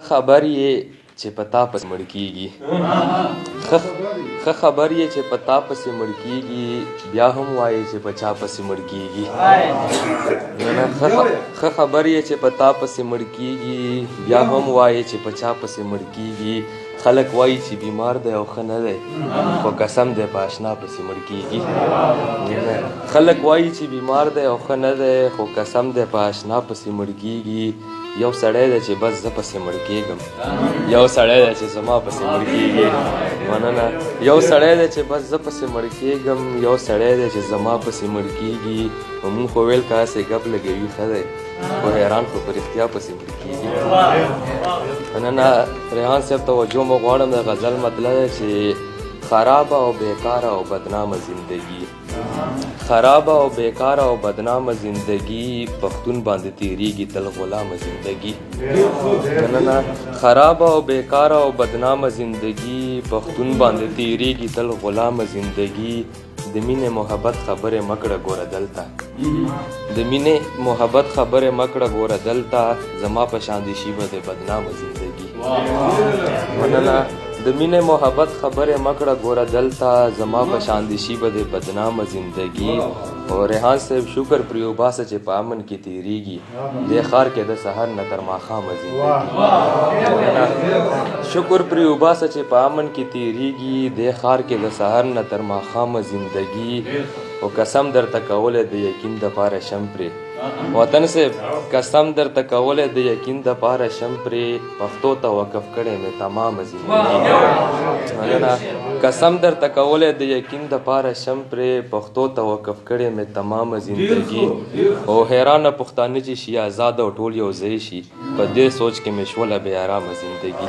خبر یې چې په تا پسې مړ کېږي ښه خبر یې چې په تا پسې مړ کېږي بیا هم وایې چې په چا پسې مړ کېږي ښه خبر یې چې په تا پسې مړ کېږي بیا هم وایې چې په چا پسې مړ کېږي خلک وایي چې بیمار دی او ښه نه دی خو قسم دی په اشنا پسې مړ کېږي خلک وایي چې بیمار دی او ښه نه دی خو قسم دی په اشنا پسې مړ کېږي یو سړی دی چې بس زه پسې مړ کېږم یو سړی دی چې زما پسې مړ کېږي مننه یو سړی دی چې بس زه پسې مړ کېږم یو سړی دی چې زما پسې مړ کېږي مونږ خو ویل که هسې ګپ لګوي ښه دی خو حیران خو په رښتیا پسې مړ کېږي مننه ریحان صاحب توجه مو غواړم د غزل مطلب دی چې خرابه او بیکاره او بدنامه زندگی خرابه او بیکاره او بدنامه زندگی پښتون باندې تیریږي تل غلامه زندگی مننه خرابه او بیکاره او بدنامه زندگی پښتون باندې تیریږي تل غلامه زندگی د مینې محبت خبرې مکړه ګوره دلته د مینې محبت خبرې مکړه ګوره دلته زما په شان دې شي به د بدنامه زندگی مننه د مینې محبت خبرې مکړه ګوره دلته زما په شان دې شي به د بدنامه زندگی او ریحان صاحب شکر پرې وباسه چې په امن کې تیریږي دې ښار کې د سحر نه تر ماښامه زندگی شکر پرې وباسه چې په امن کې تیریږي دې ښار کې د سحر نه تر ماښامه زندگی او قسم درته کولی د یقین دپاره شم پرې وطن صاحب قسم درته کولی د یقین دپاره شم پرې پښتو ته وقف کړی مې تمامه زندگی قسم درته کولی د یقین دپاره شم پرې پښتو ته وقف کړی مې تمامه زندگی او حیرانه پښتانه چې شي آزاد او ټول یو ځای شي په دې سوچ کې مې شوله بې ارامه زندگی